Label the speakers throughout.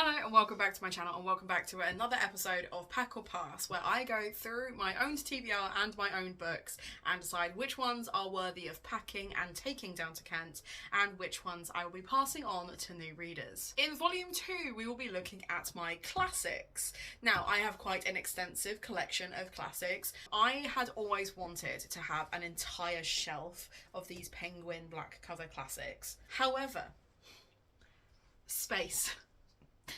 Speaker 1: Hello and welcome back to my channel, and welcome back to another episode of Pack or Pass, where I go through my own TBR and my own books and decide which ones are worthy of packing and taking down to Kent and which ones I will be passing on to new readers. In volume 2 we will be looking at my classics. Now I have quite an extensive collection of classics. I had always wanted to have an entire shelf of these penguin black cover classics. However, space.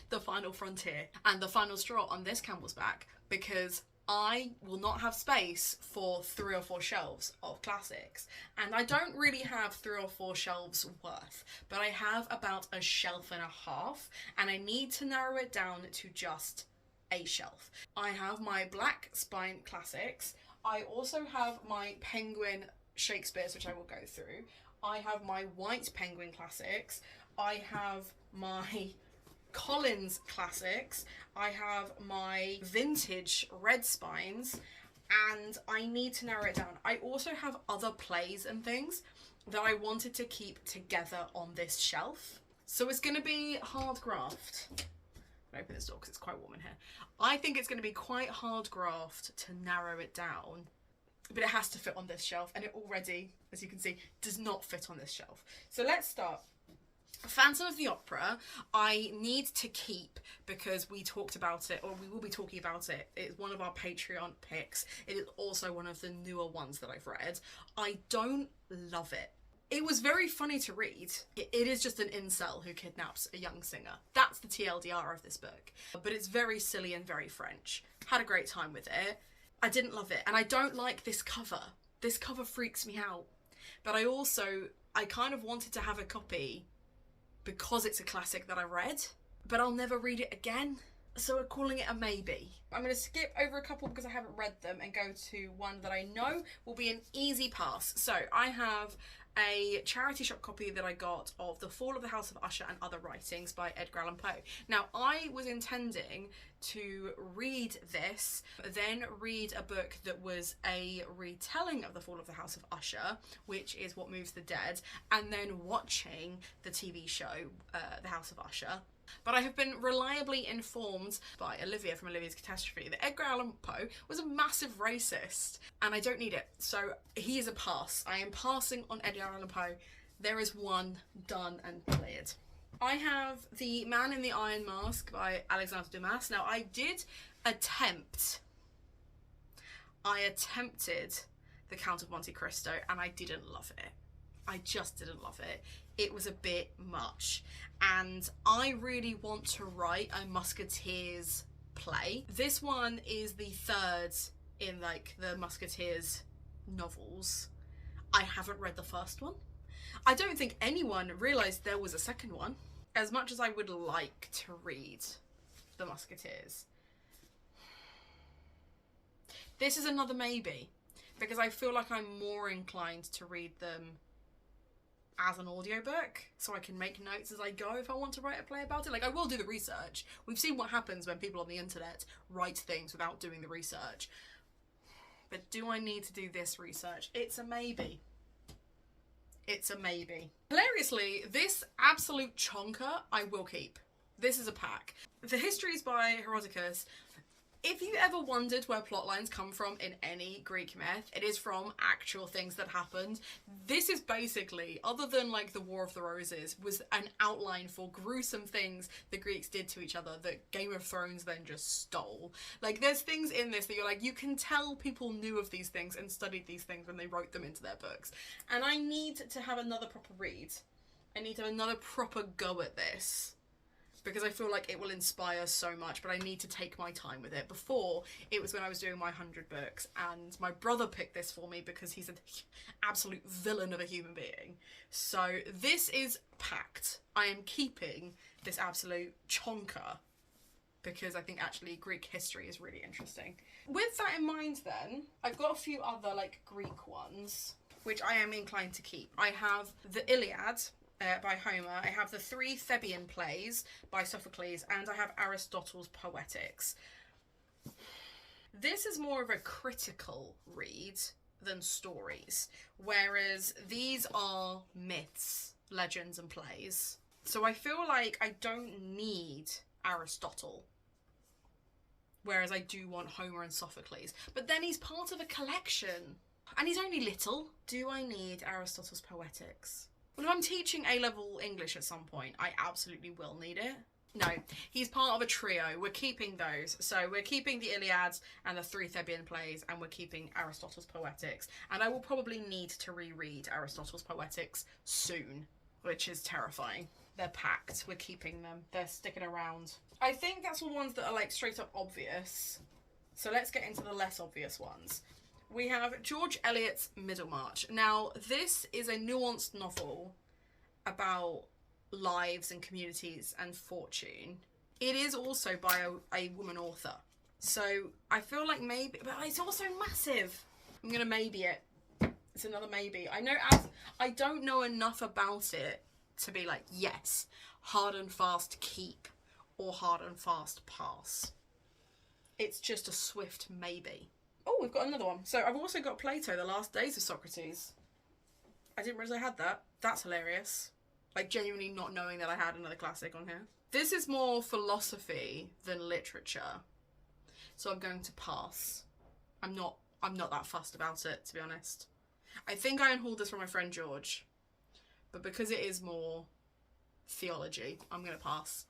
Speaker 1: The final frontier and the final straw on this camel's back, because I will not have space for 3 or 4 shelves of classics, and I don't really have 3 or 4 shelves worth, but I have about a shelf and a half, and I need to narrow it down to just a shelf. I have my black spine classics. I also have my penguin Shakespeare's, which I will go through. I have my white penguin classics. I have my Collins classics, I have my vintage red spines, and I need to narrow it down. I also have other plays and things that I wanted to keep together on this shelf. So it's going to be hard graft. I'll open this door because it's quite warm in here. I think it's going to be quite hard graft to narrow it down, but it has to fit on this shelf, and it already, as you can see, does not fit on this shelf. So let's start. Phantom of the Opera, I need to keep because we talked about it, or we will be talking about it. It's one of our Patreon picks. It is also one of the newer ones that I've read. I don't love it. It was very funny to read. It is just an incel who kidnaps a young singer. That's the TLDR of this book. But it's very silly and very French. Had a great time with it. I didn't love it, and I don't like this cover. This cover freaks me out. But I kind of wanted to have a copy because it's a classic that I read, but I'll never read it again, so we're calling it a maybe. I'm going to skip over a couple because I haven't read them and go to one that I know will be an easy pass. So I have a charity shop copy that I got of The Fall of the House of Usher and Other Writings by Edgar Allan Poe. Now I was intending to read this, then read a book that was a retelling of The Fall of the House of Usher, which is What Moves the Dead, and then watching the TV show The House of Usher. But I have been reliably informed by Olivia from Olivia's Catastrophe that Edgar Allan Poe was a massive racist, and I don't need it. So he is a pass. I am passing on Edgar Allan Poe. There is one done and cleared. I have The Man in the Iron Mask by Alexandre Dumas. Now I attempted The Count of Monte Cristo, and I didn't love it. I just didn't love it. It was a bit much, and I really want to write a Musketeers play. This one is the 3rd in like the Musketeers novels. I haven't read the first one. I don't think anyone realised there was a second one. As much as I would like to read the Musketeers, this is another maybe, because I feel like I'm more inclined to read them as an audiobook, so I can make notes as I go if I want to write a play about it. Like, I will do the research. We've seen what happens when people on the internet write things without doing the research. But do I need to do this research? It's a maybe. It's a maybe. Hilariously, this absolute chonker I will keep. This is a pack. The Histories by Herodotus. If you ever wondered where plotlines come from in any Greek myth, it is from actual things that happened. This is basically, other than like the War of the Roses, was an outline for gruesome things the Greeks did to each other that Game of Thrones then just stole. Like, there's things in this that you're like, you can tell people knew of these things and studied these things when they wrote them into their books. And I need to have another proper read. I need to have another proper go at this, because I feel like it will inspire so much, but I need to take my time with it. Before, it was when I was doing my 100 books, and my brother picked this for me because he's an absolute villain of a human being. So this is packed. I am keeping this absolute chonker because I think actually Greek history is really interesting. With that in mind then, I've got a few other like Greek ones, which I am inclined to keep. I have the Iliad, by Homer. I have the 3 Theban plays by Sophocles, and I have Aristotle's Poetics. This is more of a critical read than stories, whereas these are myths, legends and plays. So I feel like I don't need Aristotle. Whereas I do want Homer and Sophocles. But then he's part of a collection. And he's only little. Do I need Aristotle's Poetics? Well, if I'm teaching A-level English at some point, I absolutely will need it. No, he's part of a trio. We're keeping those. So we're keeping the Iliad and the 3 Theban plays, and we're keeping Aristotle's Poetics. And I will probably need to reread Aristotle's Poetics soon, which is terrifying. They're packed. We're keeping them. They're sticking around. I think that's all the ones that are like straight up obvious. So let's get into the less obvious ones. We have George Eliot's Middlemarch. Now, this is a nuanced novel about lives and communities and fortune. It is also by a woman author. So I feel like maybe, but it's also massive. I'm gonna maybe it. It's another maybe. I don't know enough about it to be like, yes, hard and fast keep or hard and fast pass. It's just a swift maybe. Oh, we've got another one. So I've also got Plato, The Last Days of Socrates. I didn't realise I had that. That's hilarious. Like, genuinely not knowing that I had another classic on here. This is more philosophy than literature. So I'm going to pass. I'm not that fussed about it, to be honest. I think I unhauled this from my friend George. But because it is more theology, I'm going to pass.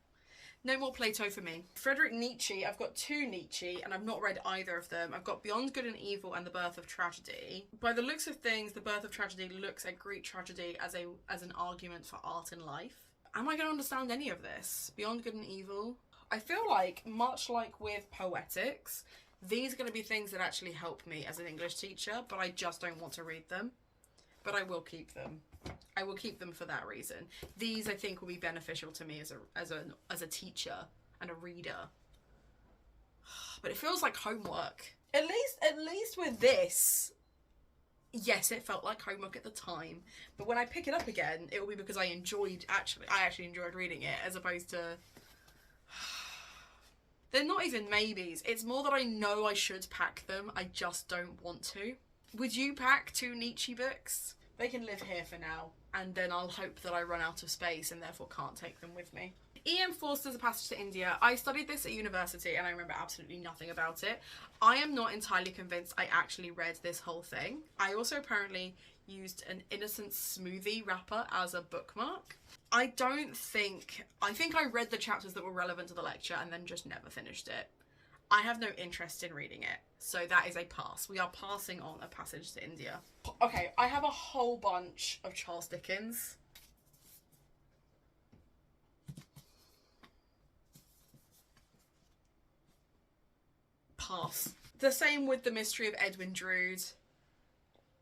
Speaker 1: No more Plato for me. Friedrich Nietzsche, I've got 2 Nietzsche, and I've not read either of them. I've got Beyond Good and Evil and The Birth of Tragedy. By the looks of things, The Birth of Tragedy looks at Greek tragedy as an argument for art and life. Am I going to understand any of this? Beyond Good and Evil? I feel like, much like with Poetics, these are going to be things that actually help me as an English teacher, but I just don't want to read them. But I will keep them. I will keep them for that reason. These, I think, will be beneficial to me as a teacher and a reader. But it feels like homework. At least with this, yes, it felt like homework at the time. But when I pick it up again, it will be because I actually enjoyed reading it, as opposed to... They're not even maybes. It's more that I know I should pack them. I just don't want to. Would you pack 2 Nietzsche books? They can live here for now, and then I'll hope that I run out of space and therefore can't take them with me. E.M. Forster's A Passage to India. I studied this at university and I remember absolutely nothing about it. I am not entirely convinced I actually read this whole thing. I also apparently used an innocent smoothie wrapper as a bookmark. I think I read the chapters that were relevant to the lecture and then just never finished it. I have no interest in reading it, so that is a pass. We are passing on A Passage to India. Okay, I have a whole bunch of Charles Dickens. Pass. The same with The Mystery of Edwin Drood.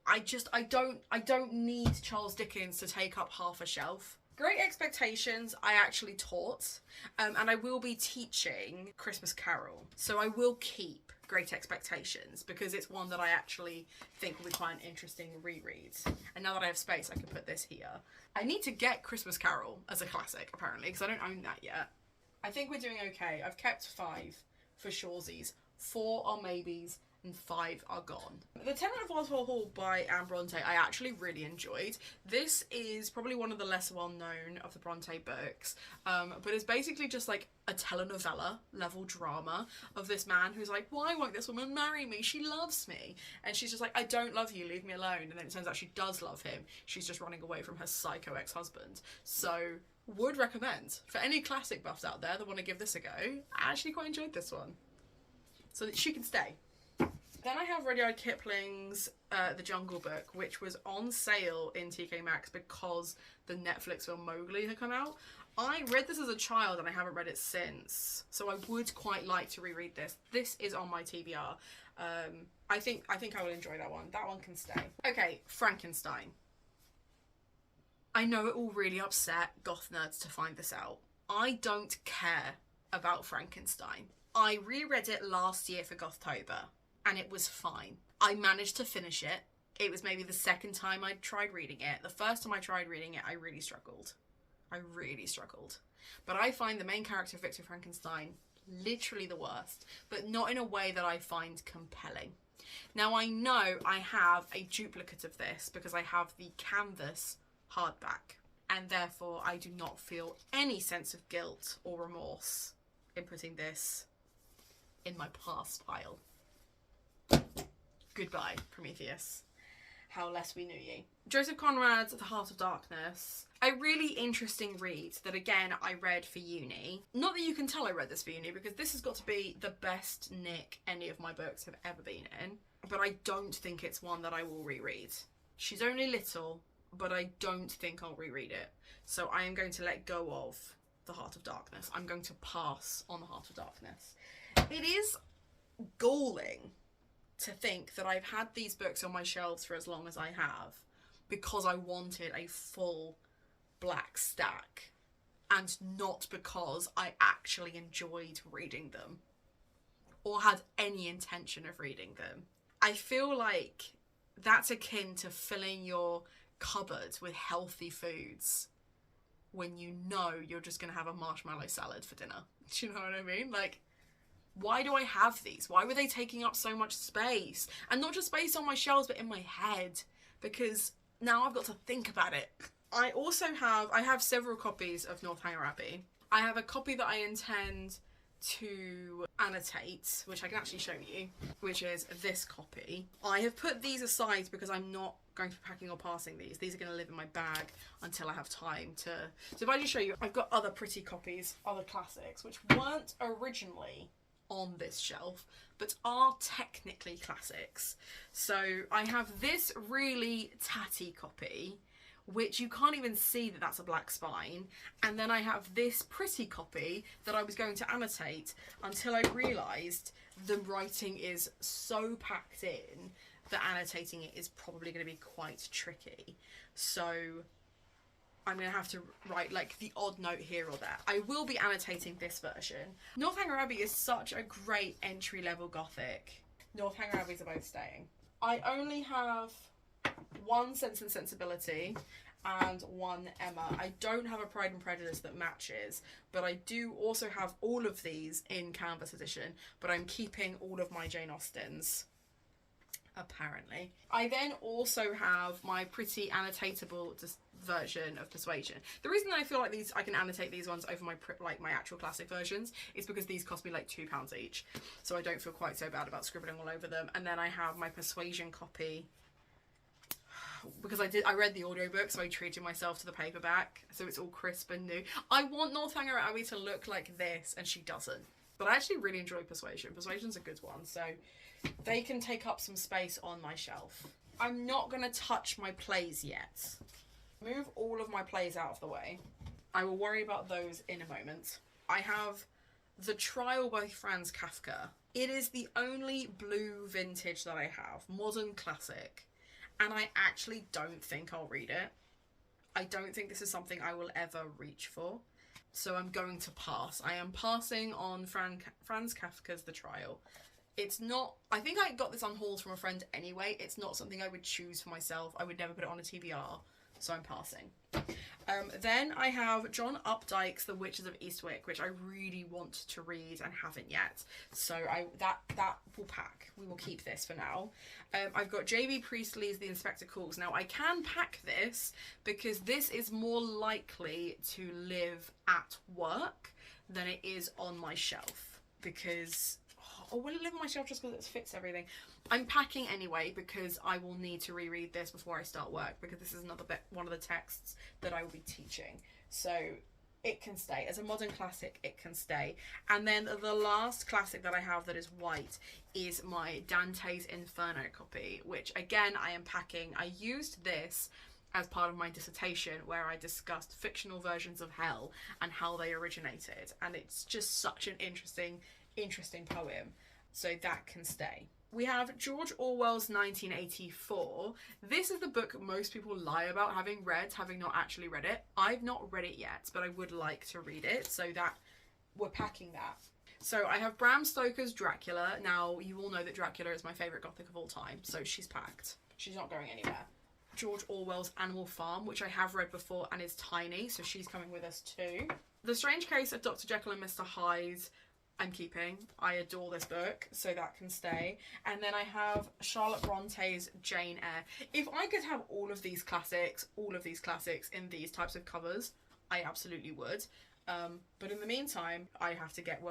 Speaker 1: I don't need Charles Dickens to take up half a shelf. Great Expectations I actually taught, and I will be teaching Christmas Carol. So I will keep Great Expectations because it's one that I actually think will be quite an interesting reread. And now that I have space, I can put this here. I need to get Christmas Carol as a classic, apparently, because I don't own that yet. I think we're doing okay. I've kept 5 for Shawsies. 4 are maybes, and 5 are gone. The Tenant of Oswald Hall by Anne Bronte I actually really enjoyed. This is probably one of the less well known of the Bronte books, but it's basically just like a telenovela level drama of this man who's like, why won't this woman marry me? She loves me. And she's just like, I don't love you, leave me alone. And then it turns out she does love him. She's just running away from her psycho ex-husband. So would recommend for any classic buffs out there that want to give this a go. I actually quite enjoyed this one. So that she can stay. Then I have Rudyard Kipling's The Jungle Book, which was on sale in TK Maxx because the Netflix film Mowgli had come out. I read this as a child and I haven't read it since, so I would quite like to reread this. This is on my TBR. I think I will enjoy that one. That one can stay. Okay, Frankenstein. I know it will really upset goth nerds to find this out. I don't care about Frankenstein. I reread it last year for Gothtober, and it was fine. I managed to finish it. It was maybe the second time I tried reading it. The first time I tried reading it, I really struggled. But I find the main character, Victor Frankenstein, literally the worst, but not in a way that I find compelling. Now, I know I have a duplicate of this because I have the canvas hardback, and therefore I do not feel any sense of guilt or remorse in putting this in my pass pile. Goodbye, Prometheus. How less we knew ye. Joseph Conrad's The Heart of Darkness. A really interesting read that, again, I read for uni. Not that you can tell I read this for uni, because this has got to be the best Nick any of my books have ever been in. But I don't think it's one that I will reread. She's only little, but I don't think I'll reread it. So I am going to let go of The Heart of Darkness. I'm going to pass on The Heart of Darkness. It is galling to think that I've had these books on my shelves for as long as I have because I wanted a full black stack and not because I actually enjoyed reading them or had any intention of reading them. I feel like that's akin to filling your cupboard with healthy foods when you know you're just going to have a marshmallow salad for dinner. Do you know what I mean? Like, why do I have these? Why were they taking up so much space? And not just space on my shelves, but in my head. Because now I've got to think about it. I have several copies of Northanger Abbey. I have a copy that I intend to annotate, which I can actually show you, which is this copy. I have put these aside because I'm not going to be packing or passing these. These are going to live in my bag until I have time to... So if I just show you, I've got other pretty copies, other classics, which weren't originally on this shelf, but are technically classics. So I have this really tatty copy, which you can't even see that that's a black spine, and then I have this pretty copy that I was going to annotate until I realised the writing is so packed in that annotating it is probably going to be quite tricky. So I'm going to have to write like the odd note here or there. I will be annotating this version. Northanger Abbey is such a great entry-level gothic. Northanger Abbey's are both staying. I only have one Sense and Sensibility and one Emma. I don't have a Pride and Prejudice that matches, but I do also have all of these in Canvas edition, but I'm keeping all of my Jane Austens, apparently. I then also have my pretty annotatable version of Persuasion. The reason that I feel like I can annotate these ones over my actual classic versions is because these cost me like £2 each, so I don't feel quite so bad about scribbling all over them. And then I have my Persuasion copy because I read the audiobook, so I treated myself to the paperback, so it's all crisp and new. I want Northanger Abbey to look like this, and she doesn't. But I actually really enjoy Persuasion. Persuasion's a good one, so they can take up some space on my shelf. I'm not going to touch my plays yet. Move all of my plays out of the way. I will worry about those in a moment. I have The Trial by Franz Kafka. It is the only blue vintage that I have. Modern classic. And I actually don't think I'll read it. I don't think this is something I will ever reach for. So I'm going to pass. I am passing on Franz Kafka's The Trial. It's not... I think I got this on hauls from a friend anyway. It's not something I would choose for myself. I would never put it on a TBR. So I'm passing. Then I have John Updike's The Witches of Eastwick, which I really want to read and haven't yet. So that will pack. We will keep this for now. I've got J.B. Priestley's The Inspector Calls. Now I can pack this because this is more likely to live at work than it is on my shelf. Because... or will it live on my shelf just because it fits everything? I'm packing anyway because I will need to reread this before I start work, because this is one of the texts that I will be teaching. So it can stay. As a modern classic, it can stay. And then the last classic that I have that is white is my Dante's Inferno copy, which again I am packing. I used this as part of my dissertation where I discussed fictional versions of hell and how they originated. And it's just such an interesting poem. So that can stay. We have George Orwell's 1984. This is the book most people lie about having read, having not actually read it. I've not read it yet, but I would like to read it, so that we're packing that. So I have Bram Stoker's Dracula. Now, you all know that Dracula is my favourite gothic of all time, so she's packed. She's not going anywhere. George Orwell's Animal Farm, which I have read before and is tiny, so she's coming with us too. The Strange Case of Dr. Jekyll and Mr. Hyde, I'm keeping. I adore this book, so that can stay. And then I have Charlotte Bronte's Jane Eyre. If I could have all of these classics in these types of covers, I absolutely would. But in the meantime, I have to get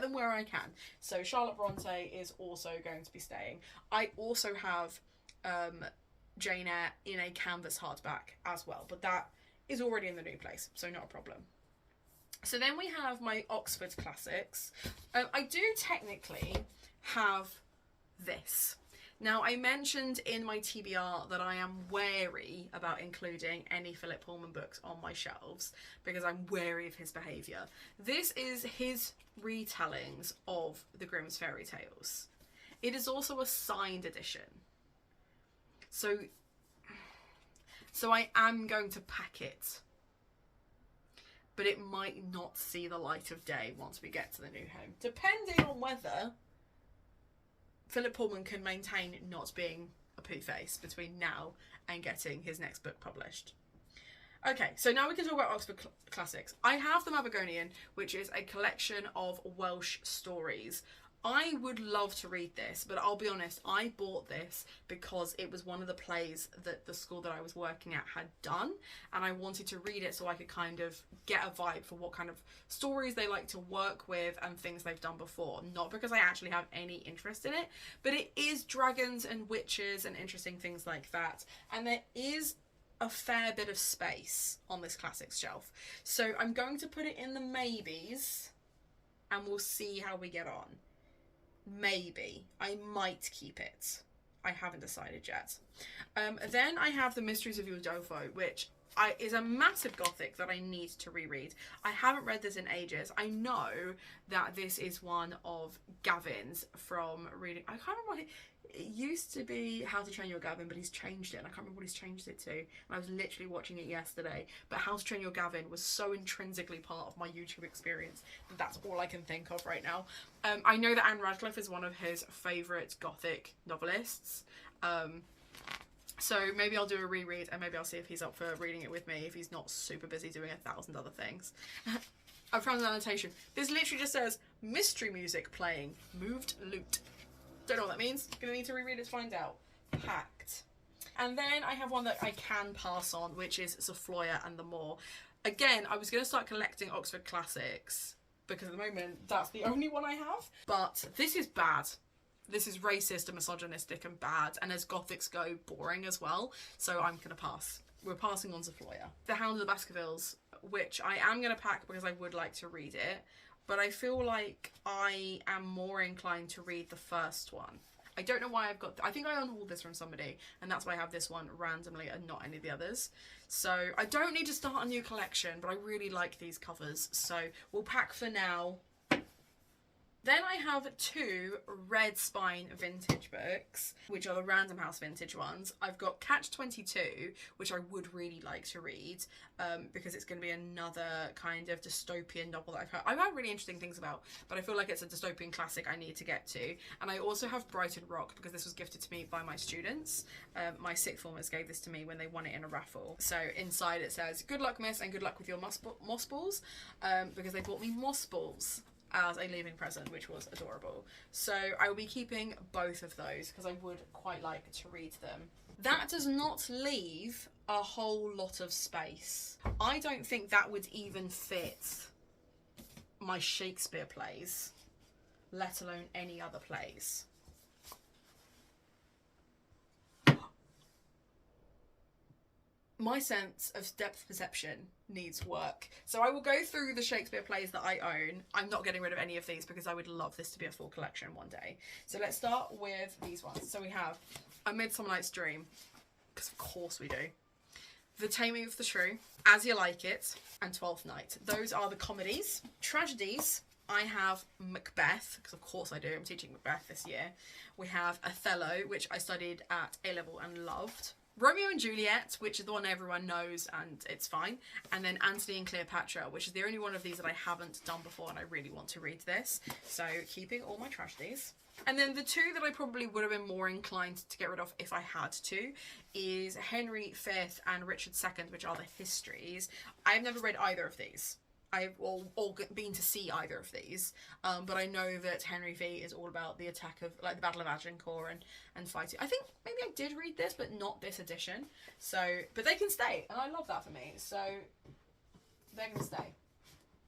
Speaker 1: them where I can. So Charlotte Bronte is also going to be staying. I also have Jane Eyre in a canvas hardback as well, but that is already in the new place, so not a problem. So then we have my Oxford classics. I do technically have this. Now, I mentioned in my TBR that I am wary about including any Philip Pullman books on my shelves because I'm wary of his behaviour. This is his retellings of the Grimm's fairy tales. It is also a signed edition. So I am going to pack it, but it might not see the light of day once we get to the new home, depending on whether Philip Pullman can maintain not being a poo face between now and getting his next book published. Okay, so now we can talk about Oxford Classics. I have the Mabagonian, which is a collection of Welsh stories. I would love to read this, but I'll be honest, I bought this because it was one of the plays that the school that I was working at had done, and I wanted to read it so I could kind of get a vibe for what kind of stories they like to work with and things they've done before. Not because I actually have any interest in it, but it is dragons and witches and interesting things like that, and there is a fair bit of space on this classics shelf. So I'm going to put it in the maybes, and we'll see how we get on. Maybe. I might keep it. I haven't decided yet. Then I have The Mysteries of Udolpho, which is a massive gothic that I need to reread. I haven't read this in ages. I know that this is one of Gavin's from reading. I can't remember what it used to be How to Train Your Gavin, but he's changed it, and I can't remember what he's changed it to. And I was literally watching it yesterday. But How to Train Your Gavin was so intrinsically part of my YouTube experience that that's all I can think of right now. I know that Anne Radcliffe is one of his favourite gothic novelists. So maybe I'll do a reread, and maybe I'll see if he's up for reading it with me if he's not super busy doing 1,000 other things. I found an annotation. This literally just says, mystery music playing, moved lute. Don't know what that means. Gonna need to reread it to find out. Packed. And then I have one that I can pass on, which is Zofloya and the Moor. Again, I was gonna start collecting Oxford classics because at the moment that's the only one I have. But this is bad. This is racist and misogynistic and bad, and as gothics go, boring as well. So I'm gonna pass. We're passing on Zofloya. The Hound of the Baskervilles, which I am gonna pack because I would like to read it. But I feel like I am more inclined to read the first one. I don't know why I've got... I think I unhauled this from somebody, and that's why I have this one randomly and not any of the others. So I don't need to start a new collection, but I really like these covers. So we'll pack for now. Then I have 2 Red Spine vintage books, which are the Random House vintage ones. I've got Catch-22, which I would really like to read, because it's going to be another kind of dystopian novel that I've heard really interesting things about, but I feel like it's a dystopian classic I need to get to. And I also have Brighton Rock, because this was gifted to me by my students. My sixth formers gave this to me when they won it in a raffle. So inside it says, good luck, miss, and good luck with your moss balls, because they bought me moss balls as a leaving present, which was adorable. So I will be keeping both of those because I would quite like to read them. That does not leave a whole lot of space. I don't think that would even fit my Shakespeare plays, let alone any other plays. My sense of depth perception needs work. So I will go through the Shakespeare plays that I own. I'm not getting rid of any of these because I would love this to be a full collection one day. So let's start with these ones. So we have A Midsummer Night's Dream, because of course we do. The Taming of the Shrew, As You Like It, and Twelfth Night. Those are the comedies. Tragedies, I have Macbeth, because of course I do. I'm teaching Macbeth this year. We have Othello, which I studied at A-level and loved. Romeo and Juliet, which is the one everyone knows and it's fine. And then Antony and Cleopatra, which is the only one of these that I haven't done before and I really want to read this. So keeping all my tragedies. And then the 2 that I probably would have been more inclined to get rid of if I had to is Henry V and Richard II, which are the histories. I've never read either of these. I've all been to see either of these, but I know that Henry V is all about the attack of, like, the Battle of Agincourt and fighting. I think maybe I did read this, but not this edition. So, but they can stay, and I love that for me. So they're gonna stay.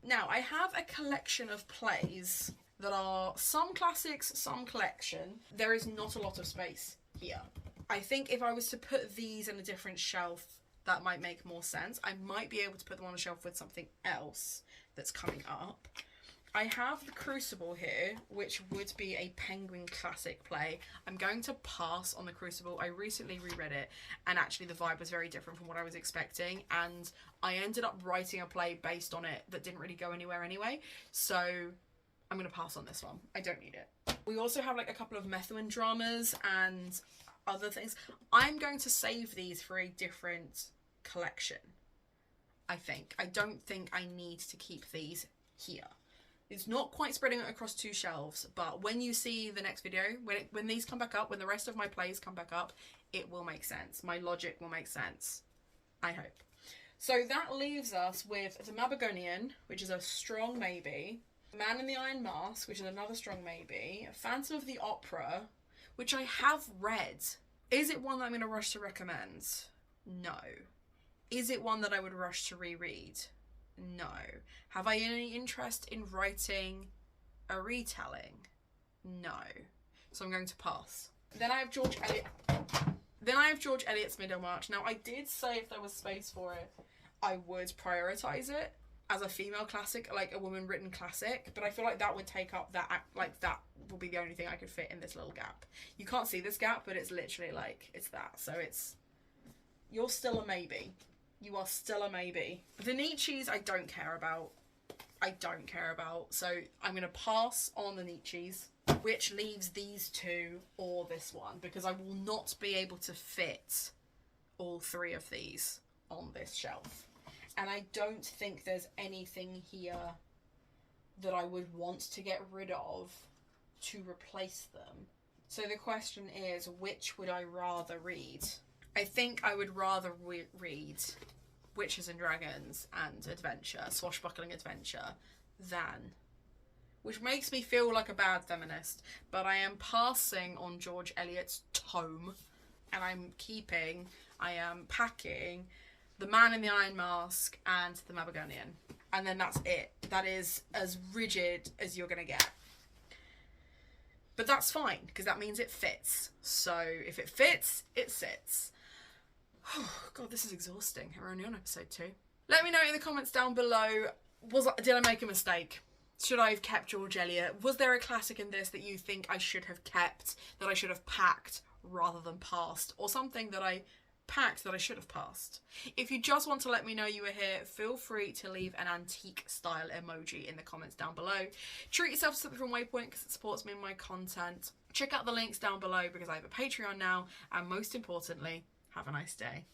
Speaker 1: Now, I have a collection of plays that are some classics, some collection. There is not a lot of space here. I think if I was to put these in a different shelf, that might make more sense. I might be able to put them on a shelf with something else that's coming up. I have the Crucible here, which would be a Penguin classic play. I'm going to pass on the Crucible. I recently reread it, and actually the vibe was very different from what I was expecting, and I ended up writing a play based on it that didn't really go anywhere anyway, so I'm going to pass on this one. I don't need it. We also have like a couple of Methuen dramas and other things. I'm going to save these for a different collection, I think. I don't think I need to keep these here. It's not quite spreading it across 2 shelves, but when you see the next video, when these come back up, when the rest of my plays come back up, it will make sense. My logic will make sense. I hope. So that leaves us with the Mabagonian, which is a strong maybe, Man in the Iron Mask, which is another strong maybe, Phantom of the Opera, which I have read. Is it one that I'm going to rush to recommend? No. Is it one that I would rush to reread? No. Have I any interest in writing a retelling? No. So I'm going to pass. Then I have George Eliot. Then I have George Eliot's Middlemarch. Now, I did say if there was space for it, I would prioritise it as a female classic, like a woman-written classic, but I feel like that would take up that, like, that will be the only thing I could fit in this little gap. You can't see this gap, but it's literally, like, it's that. So it's... You're still a maybe. You are still a maybe. The Nietzsche's I don't care about. So I'm going to pass on the Nietzsche's, which leaves these 2 or this one, because I will not be able to fit all 3 of these on this shelf. And I don't think there's anything here that I would want to get rid of to replace them. So the question is, which would I rather read? I think I would rather read Witches and Dragons and adventure, swashbuckling adventure, than... Which makes me feel like a bad feminist, but I am passing on George Eliot's tome, and I am packing The Man in the Iron Mask and The Mabagonian. And then that's it. That is as rigid as you're going to get. But that's fine, because that means it fits. So if it fits, it sits. Oh, God, this is exhausting. We're only on episode 2. Let me know in the comments down below, did I make a mistake? Should I have kept George Eliot? Was there a classic in this that you think I should have kept, that I should have packed rather than passed? Or something that I packed that I should have passed? If you just want to let me know you were here, feel free to leave an antique style emoji in the comments down below. Treat yourself to something from Waypoint because it supports me and my content. Check out the links down below because I have a Patreon now, and most importantly, have a nice day.